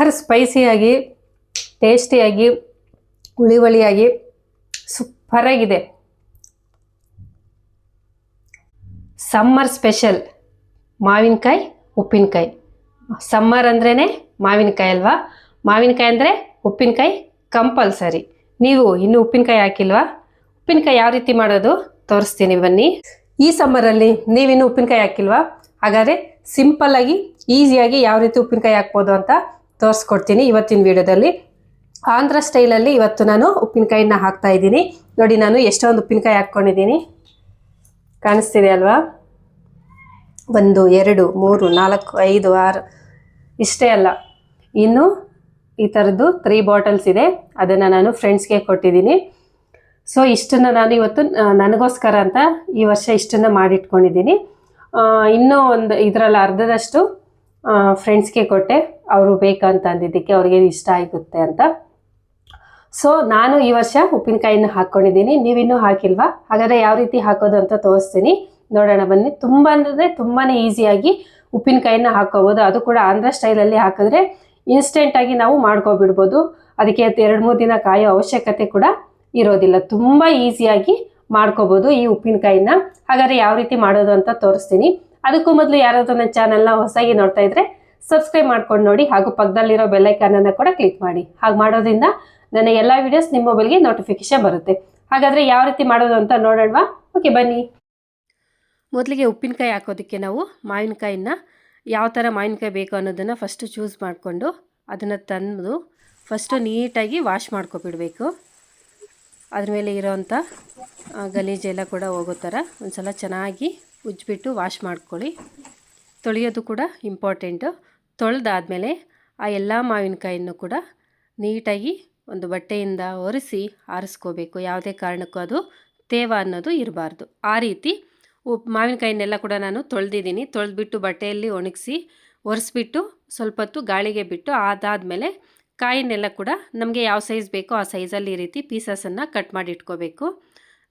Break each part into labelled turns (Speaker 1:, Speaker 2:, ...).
Speaker 1: Super ಸ್ಪೈಸಿಯಾಗಿ ಟೇಸ್ಟಿಯಾಗಿ ಹುಳಿ ಹುಳಿಯಾಗಿ ಸೂಪರಾಗಿದೆ. Summer special ಮಾವಿನಕಾಯಿ ಉಪ್ಪಿನಕಾಯಿ. ಸಮ್ಮರ್ ಅಂದ್ರೇ ಮಾವಿನಕಾಯಿ ಅಲ್ವಾ? ಮಾವಿನಕಾಯಿ ಅಂದರೆ ಉಪ್ಪಿನಕಾಯಿ ಕಂಪಲ್ಸರಿ. ನೀವು ಇನ್ನೂ ಉಪ್ಪಿನಕಾಯಿ ಹಾಕಿಲ್ವಾ? ಉಪ್ಪಿನಕಾಯಿ ಯಾವ ರೀತಿ ಮಾಡೋದು ತೋರಿಸ್ತೀನಿ ಬನ್ನಿ. ಈ ಸಮ್ಮರಲ್ಲಿ ನೀವಿನ್ನೂ ಉಪ್ಪಿನಕಾಯಿ ಹಾಕಿಲ್ವಾ? ಹಾಗಾದರೆ ಸಿಂಪಲ್ಲಾಗಿ ಈಸಿಯಾಗಿ ಯಾವ ರೀತಿ ಉಪ್ಪಿನಕಾಯಿ ಹಾಕ್ಬೋದು ಅಂತ ತೋರಿಸ್ಕೊಡ್ತೀನಿ ಇವತ್ತಿನ ವಿಡಿಯೋದಲ್ಲಿ. ಆಂಧ್ರ ಸ್ಟೈಲಲ್ಲಿ ಇವತ್ತು ನಾನು ಉಪ್ಪಿನಕಾಯಿನ ಹಾಕ್ತಾ ಇದ್ದೀನಿ. ನೋಡಿ, ನಾನು ಎಷ್ಟೊಂದು ಉಪ್ಪಿನಕಾಯಿ ಹಾಕ್ಕೊಂಡಿದ್ದೀನಿ, ಕಾಣಿಸ್ತಿದೆ ಅಲ್ವಾ? 1 2 3 4 5 6 ಇಷ್ಟೇ ಅಲ್ಲ, ಇನ್ನು ಈ ಥರದ್ದು 3 ಬಾಟಲ್ಸ್ ಇದೆ. ಅದನ್ನು ನಾನು ಫ್ರೆಂಡ್ಸ್ಗೆ ಕೊಟ್ಟಿದ್ದೀನಿ. ಸೊ ಇಷ್ಟನ್ನು ನಾನು ಇವತ್ತು ನನಗೋಸ್ಕರ ಅಂತ ಈ ವರ್ಷ ಇಷ್ಟನ್ನು ಮಾಡಿಟ್ಕೊಂಡಿದ್ದೀನಿ. ಇನ್ನೂ ಒಂದು ಇದರಲ್ಲಿ ಅರ್ಧದಷ್ಟು ಫ್ರೆಂಡ್ಸ್ಗೆ ಕೊಟ್ಟೆ, ಅವರು ಬೇಕಂತ ಅಂದಿದ್ದಕ್ಕೆ ಅವ್ರಿಗೆ ಇಷ್ಟ ಆಗುತ್ತೆ ಅಂತ. ಸೊ ನಾನು ಈ ವರ್ಷ ಉಪ್ಪಿನಕಾಯಿನ ಹಾಕ್ಕೊಂಡಿದ್ದೀನಿ. ನೀವಿನ್ನೂ ಹಾಕಿಲ್ವಾ? ಹಾಗಾದರೆ ಯಾವ ರೀತಿ ಹಾಕೋದು ಅಂತ ತೋರಿಸ್ತೀನಿ, ನೋಡೋಣ ಬನ್ನಿ. ತುಂಬ ಅಂದರೆ ತುಂಬಾ ಈಸಿಯಾಗಿ ಉಪ್ಪಿನಕಾಯಿನ ಹಾಕ್ಕೋಬೋದು. ಅದು ಕೂಡ ಆಂಧ್ರ ಸ್ಟೈಲಲ್ಲಿ ಹಾಕಿದ್ರೆ ಇನ್ಸ್ಟೆಂಟಾಗಿ ನಾವು ಮಾಡ್ಕೊಬಿಡ್ಬೋದು. ಅದಕ್ಕೆ 2-3 ದಿನ ಕಾಯೋ ಅವಶ್ಯಕತೆ ಕೂಡ ಇರೋದಿಲ್ಲ. ತುಂಬ ಈಸಿಯಾಗಿ ಮಾಡ್ಕೋಬೋದು ಈ ಉಪ್ಪಿನಕಾಯಿನ. ಹಾಗಾದರೆ ಯಾವ ರೀತಿ ಮಾಡೋದು ಅಂತ ತೋರಿಸ್ತೀನಿ. ಅದಕ್ಕೂ ಮೊದಲು ಯಾರಾದರೂ ನನ್ನ ಚಾನಲ್ನ ಹೊಸದಾಗಿ ನೋಡ್ತಾ ಇದ್ದರೆ ಸಬ್ಸ್ಕ್ರೈಬ್ ಮಾಡ್ಕೊಂಡು ನೋಡಿ, ಹಾಗೂ ಪಕ್ಕದಲ್ಲಿರೋ ಬೆಲ್ಲೈಕನನ್ನು ಕೂಡ ಕ್ಲಿಕ್ ಮಾಡಿ. ಹಾಗೆ ಮಾಡೋದ್ರಿಂದ ನನ್ನ ಎಲ್ಲ ವೀಡಿಯೋಸ್ ನಿಮ್ಮ ಮೊಬೈಲ್ಗೆ ನೋಟಿಫಿಕೇಶನ್ ಬರುತ್ತೆ. ಹಾಗಾದರೆ ಯಾವ ರೀತಿ ಮಾಡೋದು ಅಂತ ನೋಡೋಣವಾ? ಓಕೆ ಬನ್ನಿ. ಮೊದಲಿಗೆ ಉಪ್ಪಿನಕಾಯಿ ಹಾಕೋದಕ್ಕೆ ನಾವು ಮಾವಿನಕಾಯಿನ ಯಾವ ಥರ ಮಾವಿನಕಾಯಿ ಬೇಕು ಅನ್ನೋದನ್ನು ಫಸ್ಟು ಚೂಸ್ ಮಾಡಿಕೊಂಡು ಅದನ್ನು ತಂದು ಫಸ್ಟು ನೀಟಾಗಿ ವಾಶ್ ಮಾಡ್ಕೊಬಿಡಬೇಕು. ಅದ್ರ ಮೇಲೆ ಇರೋವಂಥ ಗಲೀಜೆಲ್ಲ ಕೂಡ ಹೋಗೋ ಥರ ಒಂದು ಸಲ ಚೆನ್ನಾಗಿ ಉಜ್ಜಿಬಿಟ್ಟು ವಾಶ್ ಮಾಡ್ಕೊಳ್ಳಿ. ತೊಳೆಯೋದು ಕೂಡ ಇಂಪಾರ್ಟೆಂಟು. ತೊಳೆದಾದ್ಮೇಲೆ ಆ ಎಲ್ಲ ಮಾವಿನಕಾಯಿನೂ ಕೂಡ ನೀಟಾಗಿ ಒಂದು ಬಟ್ಟೆಯಿಂದ ಒರೆಸಿ ಆರಿಸ್ಕೋಬೇಕು. ಯಾವುದೇ ಕಾರಣಕ್ಕೂ ಅದು ತೇವ ಅನ್ನೋದು ಇರಬಾರ್ದು. ಆ ರೀತಿ ಮಾವಿನಕಾಯಿನೆಲ್ಲ ಕೂಡ ನಾನು ತೊಳೆದಿದ್ದೀನಿ. ತೊಳೆದ್ಬಿಟ್ಟು ಬಟ್ಟೆಯಲ್ಲಿ ಒಣಗಿಸಿ ಒರೆಸ್ಬಿಟ್ಟು ಸ್ವಲ್ಪ ಹೊತ್ತು ಗಾಳಿಗೆ ಬಿಟ್ಟು ಅದಾದಮೇಲೆ ಕಾಯಿನೆಲ್ಲ ಕೂಡ ನಮಗೆ ಯಾವ ಸೈಜ್ ಬೇಕೋ ಆ ಸೈಜಲ್ಲಿ ಈ ರೀತಿ ಪೀಸಸನ್ನು ಕಟ್ ಮಾಡಿ ಇಟ್ಕೋಬೇಕು.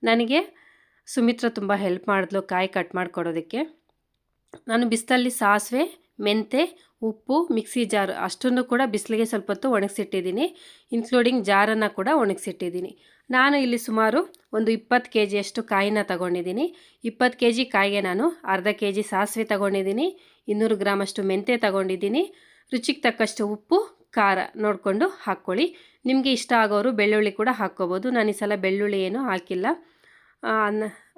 Speaker 1: ನನಗೆ ಸುಮಿತ್ರ ತುಂಬ ಹೆಲ್ಪ್ ಮಾಡಿದ್ಲು ಕಾಯಿ ಕಟ್ ಮಾಡಿಕೊಡೋದಕ್ಕೆ. ನಾನು ಬಿಸಿಲಲ್ಲಿ ಸಾಸಿವೆ, ಮೆಂತೆ, ಉಪ್ಪು, ಮಿಕ್ಸಿ ಜಾರ್ ಅಷ್ಟನ್ನು ಕೂಡ ಬಿಸಿಲಿಗೆ ಸ್ವಲ್ಪ ಹೊತ್ತು ಒಣಗಿಸಿಟ್ಟಿದ್ದೀನಿ. ಇನ್ಕ್ಲೂಡಿಂಗ್ ಜಾರನ್ನು ಕೂಡ ಒಣಗಿಸಿಟ್ಟಿದ್ದೀನಿ. ನಾನು ಇಲ್ಲಿ ಸುಮಾರು ಒಂದು 20 kgಯಷ್ಟು ಕಾಯಿನ ತಗೊಂಡಿದ್ದೀನಿ. 20 kg ಕಾಯಿಗೆ ನಾನು ಅರ್ಧ kg ಸಾಸಿವೆ ತಗೊಂಡಿದ್ದೀನಿ, 200 ಗ್ರಾಮಷ್ಟು ಮೆಂತೆ ತಗೊಂಡಿದ್ದೀನಿ. ರುಚಿಗೆ ತಕ್ಕಷ್ಟು ಉಪ್ಪು, ಖಾರ ನೋಡಿಕೊಂಡು ಹಾಕ್ಕೊಳ್ಳಿ. ನಿಮಗೆ ಇಷ್ಟ ಆಗೋರು ಬೆಳ್ಳುಳ್ಳಿ ಕೂಡ ಹಾಕ್ಕೋಬೋದು. ನಾನು ಈ ಸಲ ಬೆಳ್ಳುಳ್ಳಿ ಏನೂ ಹಾಕಿಲ್ಲ.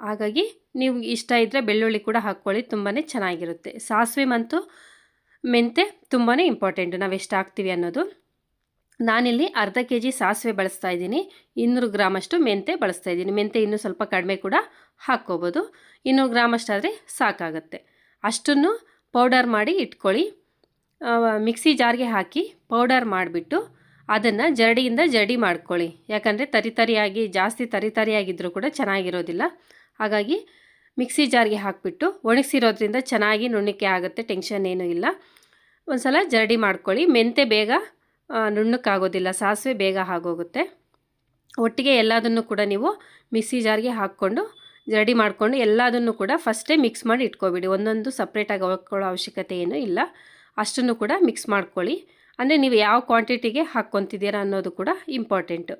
Speaker 1: ಹಾಗಾಗಿ ನೀವು ಇಷ್ಟ ಇದ್ದರೆ ಬೆಳ್ಳುಳ್ಳಿ ಕೂಡ ಹಾಕ್ಕೊಳ್ಳಿ, ತುಂಬಾ ಚೆನ್ನಾಗಿರುತ್ತೆ. ಸಾಸಿವೆ ಮತ್ತು ಮೆಂತೆ ತುಂಬಾ ಇಂಪಾರ್ಟೆಂಟು, ನಾವು ಎಷ್ಟು ಹಾಕ್ತೀವಿ ಅನ್ನೋದು. ನಾನಿಲ್ಲಿ ಅರ್ಧ kg ಸಾಸಿವೆ ಬಳಸ್ತಾ ಇದ್ದೀನಿ, 200 ಗ್ರಾಮಷ್ಟು ಮೆಂತೆ ಬಳಸ್ತಾ ಇದ್ದೀನಿ. ಮೆಂತೆ ಇನ್ನೂ ಸ್ವಲ್ಪ ಕಡಿಮೆ ಕೂಡ ಹಾಕ್ಕೋಬೋದು. 200 ಗ್ರಾಮಷ್ಟಾದರೆ ಸಾಕಾಗುತ್ತೆ. ಅಷ್ಟನ್ನು ಪೌಡರ್ ಮಾಡಿ ಇಟ್ಕೊಳ್ಳಿ. ಮಿಕ್ಸಿ ಜಾರ್ಗೆ ಹಾಕಿ ಪೌಡರ್ ಮಾಡಿಬಿಟ್ಟು ಅದನ್ನು ಜರಡಿ ಮಾಡ್ಕೊಳ್ಳಿ. ಯಾಕಂದರೆ ಜಾಸ್ತಿ ತರಿತರಿಯಾಗಿದ್ದರೂ ಕೂಡ ಚೆನ್ನಾಗಿರೋದಿಲ್ಲ. ಹಾಗಾಗಿ ಮಿಕ್ಸಿ ಜಾರ್ಗೆ ಹಾಕಿಬಿಟ್ಟು ಒಣಗಿಸಿರೋದ್ರಿಂದ ಚೆನ್ನಾಗಿ ನುಣ್ಣಕ್ಕೆ ಆಗುತ್ತೆ, ಟೆನ್ಷನ್ ಏನೂ ಇಲ್ಲ. ಒಂದು ಸಲ ಜರಡಿ ಮಾಡ್ಕೊಳ್ಳಿ. ಮೆಂತೆ ಬೇಗ ನುಣ್ಣಕ್ಕಾಗೋದಿಲ್ಲ, ಸಾಸಿವೆ ಬೇಗ ಆಗೋಗುತ್ತೆ. ಒಟ್ಟಿಗೆ ಎಲ್ಲದನ್ನು ಕೂಡ ನೀವು ಮಿಕ್ಸಿ ಜಾರ್ಗೆ ಹಾಕ್ಕೊಂಡು ಜರಡಿ ಮಾಡಿಕೊಂಡು ಎಲ್ಲದನ್ನು ಕೂಡ ಫಸ್ಟೇ ಮಿಕ್ಸ್ ಮಾಡಿ ಇಟ್ಕೊಬಿಡಿ. ಒಂದೊಂದು ಸಪ್ರೇಟಾಗಿ ಹಾಕ್ಕೊಳ್ಳೋ ಅವಶ್ಯಕತೆ ಏನೂ ಇಲ್ಲ. ಅಷ್ಟನ್ನು ಕೂಡ ಮಿಕ್ಸ್ ಮಾಡ್ಕೊಳ್ಳಿ. ಅಂದರೆ ನೀವು ಯಾವ ಕ್ವಾಂಟಿಟಿಗೆ ಹಾಕ್ಕೊತಿದ್ದೀರಾ ಅನ್ನೋದು ಕೂಡ ಇಂಪಾರ್ಟೆಂಟು.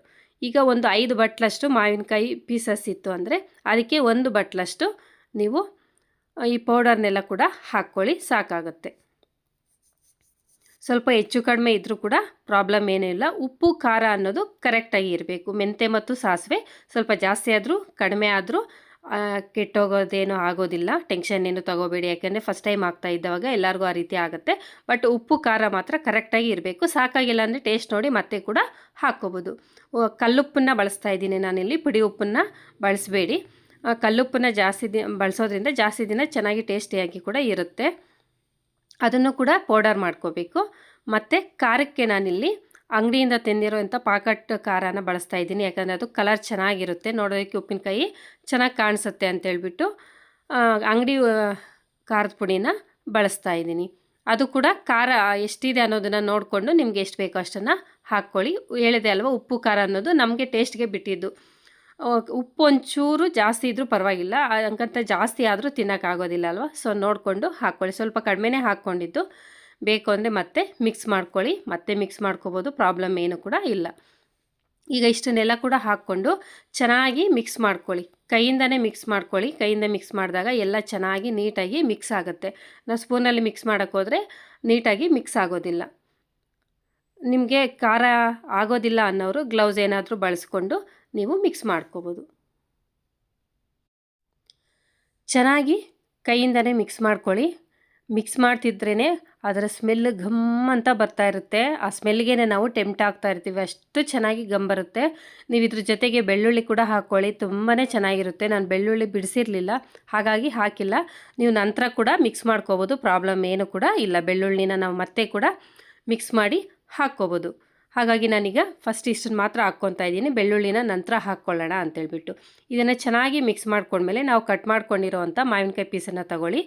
Speaker 1: ಈಗ ಒಂದು 5 ಬಟ್ಲಷ್ಟು ಮಾವಿನಕಾಯಿ ಪೀಸಸ್ ಇತ್ತು ಅಂದರೆ ಅದಕ್ಕೆ 1 ಬಟ್ಲಷ್ಟು ನೀವು ಈ ಪೌಡರ್ನೆಲ್ಲ ಕೂಡ ಹಾಕ್ಕೊಳ್ಳಿ, ಸಾಕಾಗುತ್ತೆ. ಸ್ವಲ್ಪ ಹೆಚ್ಚು ಕಡಿಮೆ ಇದ್ದರೂ ಕೂಡ ಪ್ರಾಬ್ಲಮ್ ಏನೂ ಇಲ್ಲ. ಉಪ್ಪು ಖಾರ ಅನ್ನೋದು ಕರೆಕ್ಟಾಗಿ ಇರಬೇಕು. ಮೆಂತೆ ಮತ್ತು ಸಾಸಿವೆ ಸ್ವಲ್ಪ ಜಾಸ್ತಿ ಆದರೂ ಕಡಿಮೆ ಆದರೂ ಕೆಟ್ಟೋಗೋದೇನೂ ಆಗೋದಿಲ್ಲ, ಟೆನ್ಷನ್ ಏನು ತಗೋಬೇಡಿ. ಯಾಕೆಂದರೆ ಫಸ್ಟ್ ಟೈಮ್ ಆಗ್ತಾ ಇದ್ದವಾಗ ಎಲ್ಲರಿಗೂ ಆ ರೀತಿ ಆಗುತ್ತೆ. ಬಟ್ ಉಪ್ಪು ಖಾರ ಮಾತ್ರ ಕರೆಕ್ಟಾಗಿ ಇರಬೇಕು. ಸಾಕಾಗಿಲ್ಲ ಅಂದರೆ ಟೇಸ್ಟ್ ನೋಡಿ ಮತ್ತೆ ಕೂಡ ಹಾಕ್ಕೋಬೋದು. ಕಲ್ಲುಪ್ಪನ್ನು ಬಳಸ್ತಾ ಇದ್ದೀನಿ ನಾನಿಲ್ಲಿ, ಪುಡಿ ಉಪ್ಪನ್ನು ಬಳಸಬೇಡಿ. ಕಲ್ಲುಪ್ಪನ್ನು ಬಳಸೋದ್ರಿಂದ ಜಾಸ್ತಿ ದಿನ ಚೆನ್ನಾಗಿ ಟೇಸ್ಟಿಯಾಗಿ ಕೂಡ ಇರುತ್ತೆ. ಅದನ್ನು ಕೂಡ ಪೌಡರ್ ಮಾಡ್ಕೋಬೇಕು. ಮತ್ತು ಖಾರಕ್ಕೆ ನಾನಿಲ್ಲಿ ಅಂಗಡಿಯಿಂದ ತಂದಿರೋಂಥ ಪಾಕಟ್ ಖಾರನ ಬಳಸ್ತಾ ಇದ್ದೀನಿ. ಯಾಕಂದರೆ ಅದು ಕಲರ್ ಚೆನ್ನಾಗಿರುತ್ತೆ, ನೋಡೋದಕ್ಕೆ ಉಪ್ಪಿನಕಾಯಿ ಚೆನ್ನಾಗಿ ಕಾಣಿಸುತ್ತೆ ಅಂತೇಳ್ಬಿಟ್ಟು ಅಂಗಡಿ ಖಾರದ ಪುಡಿನ ಬಳಸ್ತಾ ಇದ್ದೀನಿ. ಅದು ಕೂಡ ಖಾರ ಎಷ್ಟಿದೆ ಅನ್ನೋದನ್ನು ನೋಡಿಕೊಂಡು ನಿಮಗೆ ಎಷ್ಟು ಬೇಕೋ ಅಷ್ಟನ್ನು ಹಾಕ್ಕೊಳ್ಳಿ. ಹೇಳಿದೆ ಅಲ್ವಾ, ಉಪ್ಪು ಖಾರ ಅನ್ನೋದು ನಮಗೆ ಟೇಸ್ಟ್ಗೆ ಬಿಟ್ಟಿದ್ದು. ಉಪ್ಪು ಒಂಚೂರು ಜಾಸ್ತಿ ಇದ್ದರೂ ಪರವಾಗಿಲ್ಲ, ಹಂಗಂತ ಜಾಸ್ತಿ ಆದರೂ ತಿನ್ನೋಕ್ಕಾಗೋದಿಲ್ಲ ಅಲ್ವ. ಸೊ ನೋಡಿಕೊಂಡು ಹಾಕ್ಕೊಳ್ಳಿ. ಸ್ವಲ್ಪ ಕಡಿಮೆನೇ ಹಾಕ್ಕೊಂಡಿದ್ದು. ಬೇಕು ಅಂದರೆ ಮತ್ತೆ ಮಿಕ್ಸ್ ಮಾಡ್ಕೊಳ್ಳಿ, ಮತ್ತೆ ಮಿಕ್ಸ್ ಮಾಡ್ಕೋಬೋದು, ಪ್ರಾಬ್ಲಮ್ ಏನು ಕೂಡ ಇಲ್ಲ. ಈಗ ಇಷ್ಟನ್ನೆಲ್ಲ ಕೂಡ ಹಾಕ್ಕೊಂಡು ಚೆನ್ನಾಗಿ ಮಿಕ್ಸ್ ಮಾಡ್ಕೊಳ್ಳಿ, ಕೈಯಿಂದನೇ ಮಿಕ್ಸ್ ಮಾಡ್ಕೊಳ್ಳಿ. ಕೈಯಿಂದ ಮಿಕ್ಸ್ ಮಾಡಿದಾಗ ಎಲ್ಲ ಚೆನ್ನಾಗಿ ನೀಟಾಗಿ ಮಿಕ್ಸ್ ಆಗುತ್ತೆ. ನಾವು ಸ್ಪೂನಲ್ಲಿ ಮಿಕ್ಸ್ ಮಾಡೋಕ್ಕೋದ್ರೆ ನೀಟಾಗಿ ಮಿಕ್ಸ್ ಆಗೋದಿಲ್ಲ. ನಿಮಗೆ ಖಾರ ಆಗೋದಿಲ್ಲ ಅನ್ನೋರು ಗ್ಲೌಸ್ ಏನಾದರೂ ಬಳಸ್ಕೊಂಡು ನೀವು ಮಿಕ್ಸ್ ಮಾಡ್ಕೋಬೋದು. ಚೆನ್ನಾಗಿ ಕೈಯಿಂದನೇ ಮಿಕ್ಸ್ ಮಾಡ್ಕೊಳ್ಳಿ. ಮಿಕ್ಸ್ ಮಾಡ್ತಿದ್ರೇ ಅದರ ಸ್ಮೆಲ್ ಘಮ್ ಅಂತ ಬರ್ತಾ ಇರುತ್ತೆ. ಆ ಸ್ಮೆಲ್ಗೆ ನಾವು ಟೆಂಪ್ಟ್ ಆಗ್ತಾ ಇರ್ತೀವಿ, ಅಷ್ಟು ಚೆನ್ನಾಗಿ ಗಮ್ ಬರುತ್ತೆ. ನೀವು ಇದ್ರ ಜೊತೆಗೆ ಬೆಳ್ಳುಳ್ಳಿ ಕೂಡ ಹಾಕ್ಕೊಳ್ಳಿ, ತುಂಬಾ ಚೆನ್ನಾಗಿರುತ್ತೆ. ನಾನು ಬೆಳ್ಳುಳ್ಳಿ ಬಿಡಿಸಿರಲಿಲ್ಲ, ಹಾಗಾಗಿ ಹಾಕಿಲ್ಲ. ನೀವು ನಂತರ ಕೂಡ ಮಿಕ್ಸ್ ಮಾಡ್ಕೋಬೋದು, ಪ್ರಾಬ್ಲಮ್ ಏನು ಕೂಡ ಇಲ್ಲ. ಬೆಳ್ಳುಳ್ಳಿನ ನಾವು ಮತ್ತೆ ಕೂಡ ಮಿಕ್ಸ್ ಮಾಡಿ ಹಾಕ್ಕೋಬೋದು. ಹಾಗಾಗಿ ನಾನೀಗ ಫಸ್ಟ್ ಇಷ್ಟನ್ನು ಮಾತ್ರ ಹಾಕ್ಕೊತಾ ಇದ್ದೀನಿ, ಬೆಳ್ಳುಳ್ಳಿನ ನಂತರ ಹಾಕ್ಕೊಳ್ಳೋಣ ಅಂತೇಳ್ಬಿಟ್ಟು. ಇದನ್ನು ಚೆನ್ನಾಗಿ ಮಿಕ್ಸ್ ಮಾಡ್ಕೊಂಡ್ಮೇಲೆ ನಾವು ಕಟ್ ಮಾಡ್ಕೊಂಡಿರೋವಂಥ ಮಾವಿನಕಾಯಿ ಪೀಸನ್ನು ತಗೊಳ್ಳಿ.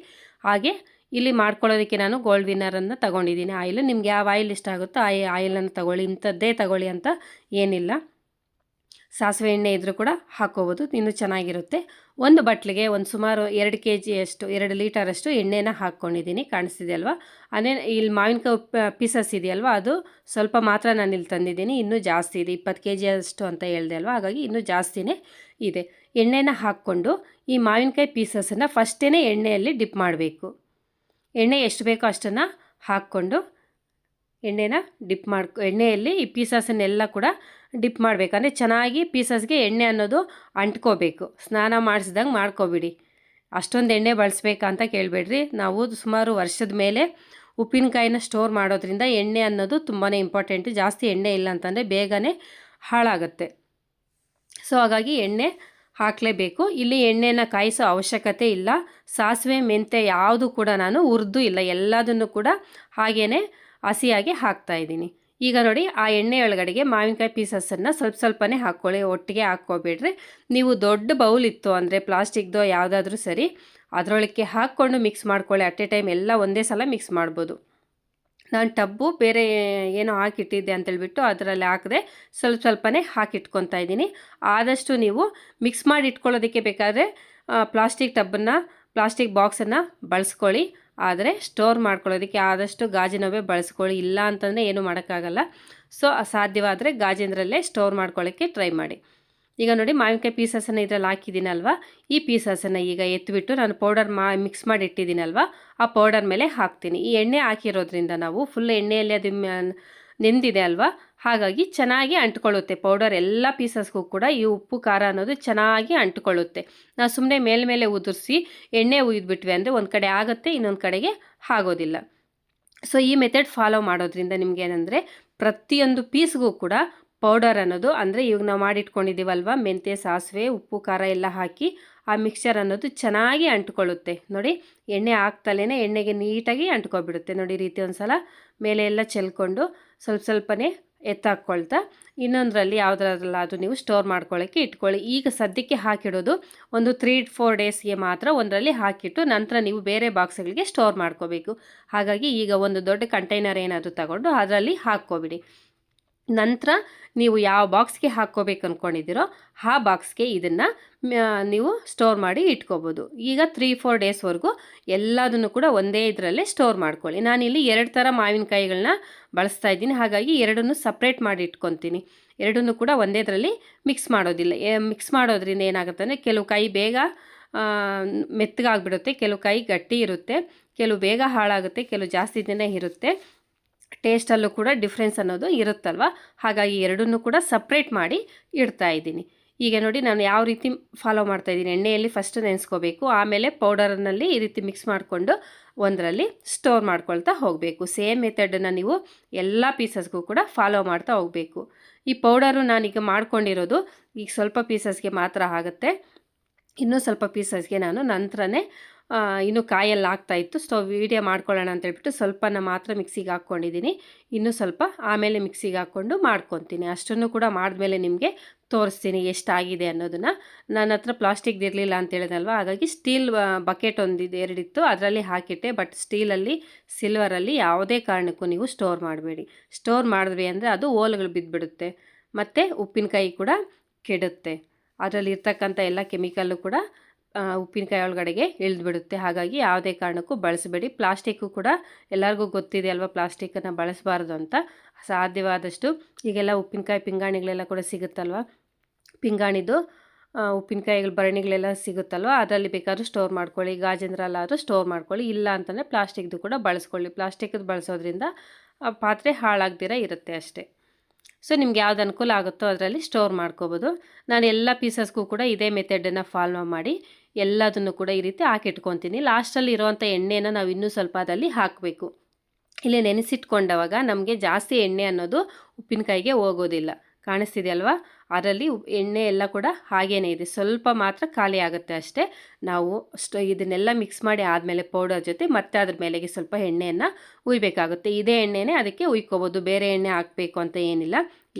Speaker 1: ಹಾಗೆ ಇಲ್ಲಿ ಮಾಡ್ಕೊಳ್ಳೋದಕ್ಕೆ ನಾನು ಗೋಲ್ಡ್ ವಿನ್ನರನ್ನು ತೊಗೊಂಡಿದ್ದೀನಿ. ಆಯಿಲ್ ನಿಮ್ಗೆ ಯಾವ ಆಯಿಲ್ ಇಷ್ಟ ಆಗುತ್ತೋ ಆ ಆಯಿಲನ್ನು ತಗೊಳ್ಳಿ, ಇಂಥದ್ದೇ ತಗೊಳ್ಳಿ ಅಂತ ಏನಿಲ್ಲ. ಸಾಸಿವೆ ಎಣ್ಣೆ ಇದ್ದರೂ ಕೂಡ ಹಾಕ್ಕೋಬೋದು, ಇನ್ನೂ ಚೆನ್ನಾಗಿರುತ್ತೆ. ಒಂದು ಬಟ್ಲಿಗೆ ಒಂದು ಸುಮಾರು 2 kg ಅಷ್ಟು 2 ಲೀಟರಷ್ಟು ಎಣ್ಣೆನ ಹಾಕ್ಕೊಂಡಿದ್ದೀನಿ, ಕಾಣಿಸ್ತಿದೆ ಅಲ್ವಾ. ಅದೇ ಇಲ್ಲಿ ಮಾವಿನಕಾಯಿ ಪೀಸಸ್ ಇದೆಯಲ್ವ, ಅದು ಸ್ವಲ್ಪ ಮಾತ್ರ ನಾನು ಇಲ್ಲಿ ತಂದಿದ್ದೀನಿ, ಇನ್ನೂ ಜಾಸ್ತಿ ಇದೆ, 20 kg ಅಷ್ಟು ಅಂತ ಹೇಳಿದೆ ಅಲ್ವಾ, ಹಾಗಾಗಿ ಇನ್ನೂ ಜಾಸ್ತಿನೇ ಇದೆ. ಎಣ್ಣೆನ ಹಾಕ್ಕೊಂಡು ಈ ಮಾವಿನಕಾಯಿ ಪೀಸಸನ್ನು ಫಸ್ಟೇ ಎಣ್ಣೆಯಲ್ಲಿ ಡಿಪ್ ಮಾಡಬೇಕು. ಎಣ್ಣೆ ಎಷ್ಟು ಬೇಕೋ ಅಷ್ಟನ್ನು ಹಾಕ್ಕೊಂಡು ಎಣ್ಣೆನ ಡಿಪ್ ಎಣ್ಣೆಯಲ್ಲಿ ಈ ಪೀಸಸನ್ನೆಲ್ಲ ಕೂಡ ಡಿಪ್ ಮಾಡಬೇಕಂದ್ರೆ ಚೆನ್ನಾಗಿ ಪೀಸಸ್ಗೆ ಎಣ್ಣೆ ಅನ್ನೋದು ಅಂಟ್ಕೋಬೇಕು. ಸ್ನಾನ ಮಾಡಿಸಿದಂಗೆ ಮಾಡ್ಕೊಬಿಡಿ. ಅಷ್ಟೊಂದು ಎಣ್ಣೆ ಬಳಸ್ಬೇಕಂತ ಕೇಳಬೇಡ್ರಿ. ನಾವು ಸುಮಾರು ವರ್ಷದ ಮೇಲೆ ಉಪ್ಪಿನಕಾಯಿನ ಸ್ಟೋರ್ ಮಾಡೋದ್ರಿಂದ ಎಣ್ಣೆ ಅನ್ನೋದು ತುಂಬಾ ಇಂಪಾರ್ಟೆಂಟು. ಜಾಸ್ತಿ ಎಣ್ಣೆ ಇಲ್ಲ ಅಂತಂದರೆ ಬೇಗನೆ ಹಾಳಾಗುತ್ತೆ. ಸೊ ಹಾಗಾಗಿ ಎಣ್ಣೆ ಹಾಕಲೇಬೇಕು. ಇಲ್ಲಿ ಎಣ್ಣೆನ ಕಾಯಿಸೋ ಅವಶ್ಯಕತೆ ಇಲ್ಲ. ಸಾಸಿವೆ ಮೆಂತ್ಯ ಯಾವುದು ಕೂಡ ನಾನು ಹುರಿದು ಇಲ್ಲ, ಎಲ್ಲದನ್ನು ಕೂಡ ಹಾಗೇ ಹಸಿಯಾಗಿ ಹಾಕ್ತಾಯಿದ್ದೀನಿ. ಈಗ ನೋಡಿ, ಆ ಎಣ್ಣೆ ಒಳಗಡೆಗೆ ಮಾವಿನಕಾಯಿ ಪೀಸಸನ್ನು ಸ್ವಲ್ಪನೇ ಹಾಕ್ಕೊಳ್ಳಿ, ಒಟ್ಟಿಗೆ ಹಾಕ್ಕೋಬೇಡ್ರಿ. ನೀವು ದೊಡ್ಡ ಬೌಲ್ ಇತ್ತು ಅಂದರೆ ಪ್ಲಾಸ್ಟಿಕ್ದೋ ಯಾವುದಾದ್ರೂ ಸರಿ, ಅದರೊಳಕ್ಕೆ ಹಾಕ್ಕೊಂಡು ಮಿಕ್ಸ್ ಮಾಡ್ಕೊಳ್ಳಿ. ಅಟ್ ಎ ಟೈಮ್ ಎಲ್ಲ ಒಂದೇ ಸಲ ಮಿಕ್ಸ್ ಮಾಡ್ಬೋದು. ನಾನು ಟಬ್ಬು ಬೇರೆ ಏನೋ ಹಾಕಿಟ್ಟಿದ್ದೆ ಅಂತೇಳ್ಬಿಟ್ಟು ಅದರಲ್ಲಿ ಹಾಕದೆ ಸ್ವಲ್ಪನೇ ಹಾಕಿಟ್ಕೊತಾ ಇದ್ದೀನಿ. ಆದಷ್ಟು ನೀವು ಮಿಕ್ಸ್ ಮಾಡಿ ಇಟ್ಕೊಳ್ಳೋದಕ್ಕೆ ಬೇಕಾದರೆ ಪ್ಲಾಸ್ಟಿಕ್ ಬಾಕ್ಸನ್ನು ಬಳಸ್ಕೊಳ್ಳಿ. ಆದರೆ ಸ್ಟೋರ್ ಮಾಡ್ಕೊಳ್ಳೋದಕ್ಕೆ ಆದಷ್ಟು ಗಾಜಿನವೇ ಬಳಸ್ಕೊಳ್ಳಿ. ಇಲ್ಲ ಅಂತಂದರೆ ಏನೂ ಮಾಡೋಕ್ಕಾಗಲ್ಲ. ಸೊ ಸಾಧ್ಯವಾದರೆ ಗಾಜಿನರಲ್ಲೇ ಸ್ಟೋರ್ ಮಾಡ್ಕೊಳ್ಳೋಕ್ಕೆ ಟ್ರೈ ಮಾಡಿ. ಈಗ ನೋಡಿ, ಮಾವಿನಕಾಯಿ ಪೀಸಸನ್ನು ಇದರಲ್ಲಿ ಹಾಕಿದ್ದೀನಲ್ವ, ಈ ಪೀಸಸನ್ನು ಈಗ ಎತ್ತಿಬಿಟ್ಟು ನಾನು ಪೌಡರ್ ಮಿಕ್ಸ್ ಮಾಡಿ ಇಟ್ಟಿದ್ದೀನಲ್ವ, ಆ ಪೌಡರ್ ಮೇಲೆ ಹಾಕ್ತೀನಿ. ಈ ಎಣ್ಣೆ ಹಾಕಿರೋದ್ರಿಂದ ನಾವು ಫುಲ್ ಎಣ್ಣೆಯಲ್ಲಿ ಅದು ನೆಂದಿದೆ ಅಲ್ವಾ, ಹಾಗಾಗಿ ಚೆನ್ನಾಗಿ ಅಂಟ್ಕೊಳ್ಳುತ್ತೆ ಪೌಡರ್. ಎಲ್ಲ ಪೀಸಸ್ಗೂ ಕೂಡ ಈ ಉಪ್ಪು ಖಾರ ಅನ್ನೋದು ಚೆನ್ನಾಗಿ ಅಂಟ್ಕೊಳ್ಳುತ್ತೆ. ನಾವು ಸುಮ್ಮನೆ ಮೇಲ್ಮೇಲೆ ಉದುರಿಸಿ ಎಣ್ಣೆ ಉಯ್ದುಬಿಟ್ವಿ ಅಂದರೆ ಒಂದು ಕಡೆ ಆಗುತ್ತೆ, ಇನ್ನೊಂದು ಕಡೆಗೆ ಆಗೋದಿಲ್ಲ. ಸೊ ಈ ಮೆಥಡ್ ಫಾಲೋ ಮಾಡೋದ್ರಿಂದ ನಿಮಗೇನೆಂದರೆ ಪ್ರತಿಯೊಂದು ಪೀಸ್ಗೂ ಕೂಡ ಪೌಡರ್ ಅನ್ನೋದು, ಅಂದರೆ ಇವಾಗ ನಾವು ಮಾಡಿಟ್ಕೊಂಡಿದ್ದೀವಲ್ವ, ಮೆಂತ್ಯ, ಸಾಸಿವೆ, ಉಪ್ಪು, ಖಾರ ಎಲ್ಲ ಹಾಕಿ ಆ ಮಿಕ್ಸ್ಚರ್ ಅನ್ನೋದು ಚೆನ್ನಾಗಿ ಅಂಟ್ಕೊಳ್ಳುತ್ತೆ. ನೋಡಿ, ಎಣ್ಣೆ ಹಾಕ್ತಲೇ ಎಣ್ಣೆಗೆ ನೀಟಾಗಿ ಅಂಟ್ಕೊಬಿಡುತ್ತೆ. ನೋಡಿ, ಈ ರೀತಿ ಒಂದು ಸಲ ಮೇಲೆ ಎಲ್ಲ ಚೆಲ್ಕೊಂಡು ಸ್ವಲ್ಪನೇ ಎತ್ತಾಕ್ಕೊಳ್ತಾ ಇನ್ನೊಂದರಲ್ಲಿ ಯಾವುದ್ರಲ್ಲಾದರೂ ನೀವು ಸ್ಟೋರ್ ಮಾಡ್ಕೊಳ್ಳೋಕ್ಕೆ ಇಟ್ಕೊಳ್ಳಿ. ಈಗ ಸದ್ಯಕ್ಕೆ ಹಾಕಿಡೋದು ಒಂದು 3-4 ಡೇಸ್ಗೆ ಮಾತ್ರ ಒಂದರಲ್ಲಿ ಹಾಕಿಟ್ಟು ನಂತರ ನೀವು ಬೇರೆ ಬಾಕ್ಸ್ಗಳಿಗೆ ಸ್ಟೋರ್ ಮಾಡ್ಕೋಬೇಕು. ಹಾಗಾಗಿ ಈಗ ಒಂದು ದೊಡ್ಡ ಕಂಟೈನರ್ ಏನಾದರೂ ತಗೊಂಡು ಅದರಲ್ಲಿ ಹಾಕ್ಕೊಬಿಡಿ. ನಂತರ ನೀವು ಯಾವ ಬಾಕ್ಸ್ಗೆ ಹಾಕ್ಕೋಬೇಕು ಅಂದ್ಕೊಂಡಿದ್ದೀರೋ ಆ ಬಾಕ್ಸ್ಗೆ ಇದನ್ನು ನೀವು ಸ್ಟೋರ್ ಮಾಡಿ ಇಟ್ಕೋಬೋದು. ಈಗ 3-4 ಡೇಸ್ವರೆಗೂ ಎಲ್ಲದನ್ನು ಕೂಡ ಒಂದೇ ಇದರಲ್ಲೇ ಸ್ಟೋರ್ ಮಾಡ್ಕೊಳ್ಳಿ. ನಾನಿಲ್ಲಿ 2 ಥರ ಮಾವಿನಕಾಯಿಗಳನ್ನ ಬಳಸ್ತಾ ಇದ್ದೀನಿ, ಹಾಗಾಗಿ ಎರಡನ್ನೂ ಸಪ್ರೇಟ್ ಮಾಡಿ ಇಟ್ಕೊತೀನಿ. ಎರಡನ್ನೂ ಕೂಡ ಒಂದೇ ಇದರಲ್ಲಿ ಮಿಕ್ಸ್ ಮಾಡೋದಿಲ್ಲ. ಮಿಕ್ಸ್ ಮಾಡೋದ್ರಿಂದ ಏನಾಗುತ್ತೆ ಅಂದರೆ ಕೆಲವು ಕಾಯಿ ಬೇಗ ಮೆತ್ತಗಾಗ್ಬಿಡುತ್ತೆ, ಕೆಲವು ಕಾಯಿ ಗಟ್ಟಿ ಇರುತ್ತೆ, ಕೆಲವು ಬೇಗ ಹಾಳಾಗುತ್ತೆ, ಕೆಲವು ಜಾಸ್ತಿ ದಿನ ಇರುತ್ತೆ. ಟೇಸ್ಟಲ್ಲೂ ಕೂಡ ಡಿಫ್ರೆನ್ಸ್ ಅನ್ನೋದು ಇರುತ್ತಲ್ವ, ಹಾಗಾಗಿ ಎರಡನ್ನೂ ಕೂಡ ಸಪ್ರೇಟ್ ಮಾಡಿ ಇಡ್ತಾ ಇದ್ದೀನಿ. ಈಗ ನೋಡಿ, ನಾನು ಯಾವ ರೀತಿ ಫಾಲೋ ಮಾಡ್ತಾಯಿದ್ದೀನಿ. ಎಣ್ಣೆಯಲ್ಲಿ ಫಸ್ಟ್ ನೆನೆಸ್ಕೋಬೇಕು, ಆಮೇಲೆ ಪೌಡರ್ನಲ್ಲಿ ಈ ರೀತಿ ಮಿಕ್ಸ್ ಮಾಡಿಕೊಂಡು ಒಂದರಲ್ಲಿ ಸ್ಟೋರ್ ಮಾಡ್ಕೊಳ್ತಾ ಹೋಗಬೇಕು. ಸೇಮ್ ಮೆಥಡನ್ನು ನೀವು ಎಲ್ಲ ಪೀಸಸ್ಗೂ ಕೂಡ ಫಾಲೋ ಮಾಡ್ತಾ ಹೋಗಬೇಕು. ಈ ಪೌಡರು ನಾನೀಗ ಮಾಡ್ಕೊಂಡಿರೋದು ಈಗ ಸ್ವಲ್ಪ ಪೀಸಸ್ಗೆ ಮಾತ್ರ ಆಗುತ್ತೆ, ಇನ್ನೂ ಸ್ವಲ್ಪ ಪೀಸಸ್ಗೆ ನಾನು ನಂತರನೇ ಇನ್ನೂ ಕಾಯಲ್ಲಿ ಆಗ್ತಾಯಿತ್ತು. ವೀಡಿಯೋ ಮಾಡ್ಕೊಳ್ಳೋಣ ಅಂತೇಳ್ಬಿಟ್ಟು ಸ್ವಲ್ಪನ ಮಾತ್ರ ಮಿಕ್ಸಿಗೆ ಹಾಕ್ಕೊಂಡಿದ್ದೀನಿ. ಇನ್ನೂ ಸ್ವಲ್ಪ ಆಮೇಲೆ ಮಿಕ್ಸಿಗೆ ಹಾಕ್ಕೊಂಡು ಮಾಡ್ಕೊತೀನಿ. ಅಷ್ಟನ್ನು ಕೂಡ ಮಾಡಿದ್ಮೇಲೆ ನಿಮಗೆ ತೋರಿಸ್ತೀನಿ ಎಷ್ಟಾಗಿದೆ ಅನ್ನೋದನ್ನು. ನನ್ನ ಹತ್ರ ಪ್ಲಾಸ್ಟಿಕ್ದು ಇರಲಿಲ್ಲ ಅಂತ ಹೇಳಿದಲ್ವ, ಹಾಗಾಗಿ ಸ್ಟೀಲ್ ಬಕೆಟ್ ಒಂದಿದೆ, 2 ಇತ್ತು, ಅದರಲ್ಲಿ ಹಾಕಿಟ್ಟೆ. ಬಟ್ ಸ್ಟೀಲಲ್ಲಿ, ಸಿಲ್ವರಲ್ಲಿ ಯಾವುದೇ ಕಾರಣಕ್ಕೂ ನೀವು ಸ್ಟೋರ್ ಮಾಡಬೇಡಿ. ಸ್ಟೋರ್ ಮಾಡಿದ್ವಿ ಅಂದರೆ ಅದು ಓಲ್ಗಳು ಬಿದ್ದುಬಿಡುತ್ತೆ, ಮತ್ತು ಉಪ್ಪಿನಕಾಯಿ ಕೂಡ ಕೆಡುತ್ತೆ. ಅದರಲ್ಲಿ ಇರ್ತಕ್ಕಂಥ ಎಲ್ಲ ಕೆಮಿಕಲ್ಲು ಕೂಡ ಉಪ್ಪಿನಕಾಯಿ ಒಳಗಡೆಗೆ ಇಳಿದ್ಬಿಡುತ್ತೆ. ಹಾಗಾಗಿ ಯಾವುದೇ ಕಾರಣಕ್ಕೂ ಬಳಸಬೇಡಿ. ಪ್ಲಾಸ್ಟಿಕ್ಕು ಕೂಡ ಎಲ್ಲರಿಗೂ ಗೊತ್ತಿದೆ ಅಲ್ವಾ, ಪ್ಲಾಸ್ಟಿಕ್ಕನ್ನು ಬಳಸಬಾರ್ದು ಅಂತ. ಸಾಧ್ಯವಾದಷ್ಟು ಈಗೆಲ್ಲ ಉಪ್ಪಿನಕಾಯಿ ಪಿಂಗಾಣಿಗಳೆಲ್ಲ ಕೂಡ ಸಿಗುತ್ತಲ್ವ, ಪಿಂಗಾಣಿದು ಉಪ್ಪಿನಕಾಯಿಗಳು ಭರಣಿಗಳೆಲ್ಲ ಸಿಗುತ್ತಲ್ವ, ಅದರಲ್ಲಿ ಬೇಕಾದ್ರೂ ಸ್ಟೋರ್ ಮಾಡ್ಕೊಳ್ಳಿ. ಗಾಜಂದ್ರಲ್ಲಾದರೂ ಸ್ಟೋರ್ ಮಾಡ್ಕೊಳ್ಳಿ. ಇಲ್ಲ ಅಂತಂದರೆ ಪ್ಲಾಸ್ಟಿಕ್ದು ಕೂಡ ಬಳಸ್ಕೊಳ್ಳಿ. ಪ್ಲಾಸ್ಟಿಕ್ದು ಬಳಸೋದ್ರಿಂದ ಪಾತ್ರೆ ಹಾಳಾಗ್ದಿರ ಇರುತ್ತೆ ಅಷ್ಟೇ. ಸೊ ನಿಮ್ಗೆ ಯಾವ್ದು ಅನುಕೂಲ ಆಗುತ್ತೋ ಅದರಲ್ಲಿ ಸ್ಟೋರ್ ಮಾಡ್ಕೋಬೋದು. ನಾನು ಎಲ್ಲ ಪೀಸಸ್ಗೂ ಕೂಡ ಇದೇ ಮೆಥಡನ್ನು ಫಾಲೋ ಮಾಡಿ ಎಲ್ಲದನ್ನು ಕೂಡ ಈ ರೀತಿ ಹಾಕಿಟ್ಕೊತೀನಿ. ಲಾಸ್ಟಲ್ಲಿ ಇರೋವಂಥ ಎಣ್ಣೆನ ನಾವು ಇನ್ನೂ ಸ್ವಲ್ಪ ಅದರಲ್ಲಿ ಹಾಕಬೇಕು. ಇಲ್ಲಿ ನೆನೆಸಿಟ್ಕೊಂಡವಾಗ ನಮಗೆ ಜಾಸ್ತಿ ಎಣ್ಣೆ ಅನ್ನೋದು ಉಪ್ಪಿನಕಾಯಿಗೆ ಹೋಗೋದಿಲ್ಲ. ಕಾಣಿಸ್ತಿದೆಯಲ್ವಾ, ಅದರಲ್ಲಿ ಎಣ್ಣೆ ಎಲ್ಲ ಕೂಡ ಹಾಗೇನೇ ಇದೆ, ಸ್ವಲ್ಪ ಮಾತ್ರ ಖಾಲಿ ಆಗುತ್ತೆ ಅಷ್ಟೇ. ನಾವು ಇದನ್ನೆಲ್ಲ ಮಿಕ್ಸ್ ಮಾಡಿ ಆದಮೇಲೆ ಪೌಡರ್ ಜೊತೆ ಮತ್ತೆ ಅದ್ರ ಮೇಲೆಗೆ ಸ್ವಲ್ಪ ಎಣ್ಣೆಯನ್ನು ಉಯ್ಬೇಕಾಗುತ್ತೆ. ಇದೇ ಎಣ್ಣೆನೇ ಅದಕ್ಕೆ ಉಯ್ಕೋಬೋದು, ಬೇರೆ ಎಣ್ಣೆ ಹಾಕಬೇಕು ಅಂತ ಏನಿಲ್ಲ.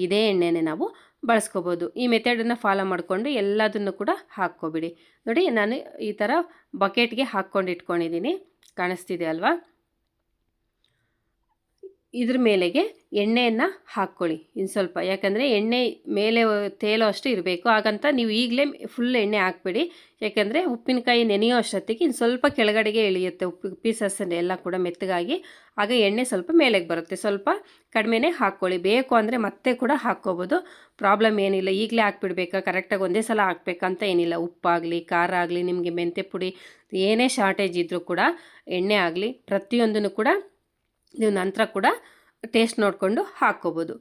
Speaker 1: ಇದೇ ಎಣ್ಣೆನೇ ನಾವು ಬಳಸ್ಕೋಬೋದು. ಈ ಮೆಥಡನ್ನು ಫಾಲೋ ಮಾಡಿಕೊಂಡು ಎಲ್ಲದನ್ನು ಕೂಡ ಹಾಕ್ಕೊಬಿಡಿ. ನೋಡಿ, ನಾನು ಈ ಥರ ಬಕೆಟ್ಗೆ ಹಾಕ್ಕೊಂಡು ಇಟ್ಕೊಂಡಿದ್ದೀನಿ, ಕಾಣಿಸ್ತಿದೆ ಅಲ್ವಾ. ಇದ್ರ ಮೇಲೆಗೆ ಎಣ್ಣೆಯನ್ನು ಹಾಕ್ಕೊಳ್ಳಿ ಇನ್ನು ಸ್ವಲ್ಪ, ಯಾಕಂದರೆ ಎಣ್ಣೆ ಮೇಲೆ ತೇಲೋ ಅಷ್ಟು ಇರಬೇಕು. ಹಾಗಂತ ನೀವು ಈಗಲೇ ಫುಲ್ ಎಣ್ಣೆ ಹಾಕ್ಬೇಡಿ, ಯಾಕಂದರೆ ಉಪ್ಪಿನಕಾಯಿ ನೆನೆಯೋ ಅಷ್ಟೊತ್ತಿಗೆ ಇನ್ನು ಸ್ವಲ್ಪ ಕೆಳಗಡೆಗೆ ಇಳಿಯುತ್ತೆ ಪೀಸಸ್ ಎಲ್ಲ ಕೂಡ ಮೆತ್ತಗಾಗಿ. ಆಗ ಎಣ್ಣೆ ಸ್ವಲ್ಪ ಮೇಲೆಗೆ ಬರುತ್ತೆ. ಸ್ವಲ್ಪ ಕಡಿಮೆನೇ ಹಾಕ್ಕೊಳ್ಳಿ. ಬೇಕು ಅಂದರೆ ಮತ್ತೆ ಕೂಡ ಹಾಕ್ಕೋಬೋದು, ಪ್ರಾಬ್ಲಮ್ ಏನಿಲ್ಲ. ಈಗಲೇ ಹಾಕ್ಬಿಡ್ಬೇಕಾ, ಕರೆಕ್ಟಾಗಿ ಒಂದೇ ಸಲ ಹಾಕ್ಬೇಕಂತ ಏನಿಲ್ಲ. ಉಪ್ಪಾಗಲಿ, ಖಾರ ಆಗಲಿ, ನಿಮಗೆ ಮೆಂತ್ಯ ಪುಡಿ ಏನೇ ಶಾರ್ಟೇಜ್ ಇದ್ದರೂ ಕೂಡ, ಎಣ್ಣೆ ಆಗಲಿ, ಪ್ರತಿಯೊಂದನ್ನು ಕೂಡ ನೀವು ನಂತರ ಕೂಡ ಟೇಸ್ಟ್ ನೋಡಿಕೊಂಡು ಹಾಕ್ಕೋಬೋದು.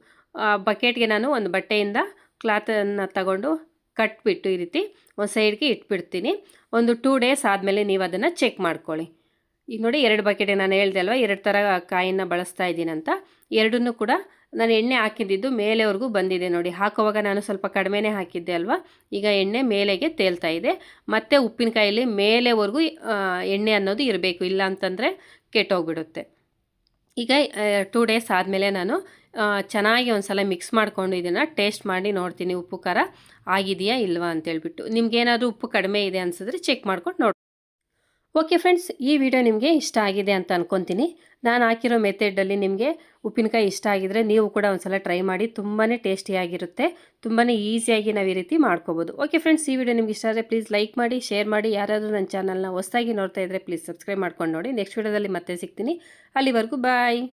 Speaker 1: ಬಕೆಟ್ಗೆ ನಾನು ಒಂದು ಬಟ್ಟೆಯಿಂದ ಕ್ಲಾತನ್ನು ತಗೊಂಡು ಕಟ್ಬಿಟ್ಟು ಈ ರೀತಿ ಒಂದು ಸೈಡ್ಗೆ ಇಟ್ಬಿಡ್ತೀನಿ. ಒಂದು 2 ಡೇಸ್ ಆದಮೇಲೆ ನೀವು ಅದನ್ನು ಚೆಕ್ ಮಾಡ್ಕೊಳ್ಳಿ. ಈಗ ನೋಡಿ, 2 ಬಕೆಟ್ ನಾನು ಹೇಳ್ದೆ ಅಲ್ವಾ, 2 ಥರ ಕಾಯಿನ ಬಳಸ್ತಾ ಇದ್ದೀನಿ ಅಂತ. ಎರಡನ್ನೂ ಕೂಡ ನಾನು ಎಣ್ಣೆ ಹಾಕಿದ್ದು ಮೇಲೆವರೆಗೂ ಬಂದಿದೆ ನೋಡಿ. ಹಾಕುವಾಗ ನಾನು ಸ್ವಲ್ಪ ಕಡಿಮೆನೇ ಹಾಕಿದ್ದೆ ಅಲ್ವಾ, ಈಗ ಎಣ್ಣೆ ಮೇಲೆಗೆ ತೇಲ್ತಾ ಇದೆ. ಮತ್ತು ಉಪ್ಪಿನಕಾಯಲ್ಲಿ ಮೇಲೆವರೆಗೂ ಎಣ್ಣೆ ಅನ್ನೋದು ಇರಬೇಕು, ಇಲ್ಲ ಅಂತಂದರೆ ಕೆಟ್ಟೋಗ್ಬಿಡುತ್ತೆ. ಈಗ 2 ಡೇಸ್ ಆದಮೇಲೆ ನಾನು ಚೆನ್ನಾಗಿ ಒಂದು ಸಲ ಮಿಕ್ಸ್ ಮಾಡಿಕೊಂಡು ಇದನ್ನು ಟೇಸ್ಟ್ ಮಾಡಿ ನೋಡ್ತೀನಿ, ಉಪ್ಪು ಖಾರ ಆಗಿದೆಯಾ ಇಲ್ವಾ ಅಂತೇಳ್ಬಿಟ್ಟು. ನಿಮ್ಗೇನಾದರೂ ಉಪ್ಪು ಕಡಿಮೆ ಇದೆ ಅನಿಸಿದ್ರೆ ಚೆಕ್ ಮಾಡ್ಕೊಂಡು ನೋಡಿ. ಓಕೆ ಫ್ರೆಂಡ್ಸ್, ಈ ವಿಡಿಯೋ ನಿಮಗೆ ಇಷ್ಟ ಆಗಿದೆ ಅಂತ ಅನ್ಕೊತೀನಿ. ನಾನು ಹಾಕಿರೋ ಮೆಥಡಲ್ಲಿ ನಿಮಗೆ ಉಪ್ಪಿನಕಾಯಿ ಇಷ್ಟ ಆಗಿದ್ರೆ ನೀವು ಕೂಡ ಒಂದು ಸಲ ಟ್ರೈ ಮಾಡಿ. ತುಂಬಾ ಟೇಸ್ಟಿಯಾಗಿರುತ್ತೆ, ತುಂಬಾ ಈಸಿಯಾಗಿ ನಾವು ಈ ರೀತಿ ಮಾಡ್ಕೋಬೋದು. ಓಕೆ ಫ್ರೆಂಡ್ಸ್, ಈ ವಿಡಿಯೋ ನಿಮ್ಗೆ ಇಷ್ಟ ಆದರೆ ಪ್ಲೀಸ್ ಲೈಕ್ ಮಾಡಿ, ಶೇರ್ ಮಾಡಿ. ಯಾರಾದರೂ ನನ್ನ ಚಾನಲ್ನ ಹೊಸದಾಗಿ ನೋಡ್ತಾ ಇದ್ದರೆ ಪ್ಲೀಸ್ ಸಬ್ಸ್ಕ್ರೈಬ್ ಮಾಡ್ಕೊಂಡು ನೋಡಿ. ನೆಕ್ಸ್ಟ್ ವಿಡಿಯೋದಲ್ಲಿ ಮತ್ತೆ ಸಿಗ್ತೀನಿ. ಅಲ್ಲಿವರೆಗೂ ಬಾಯ್.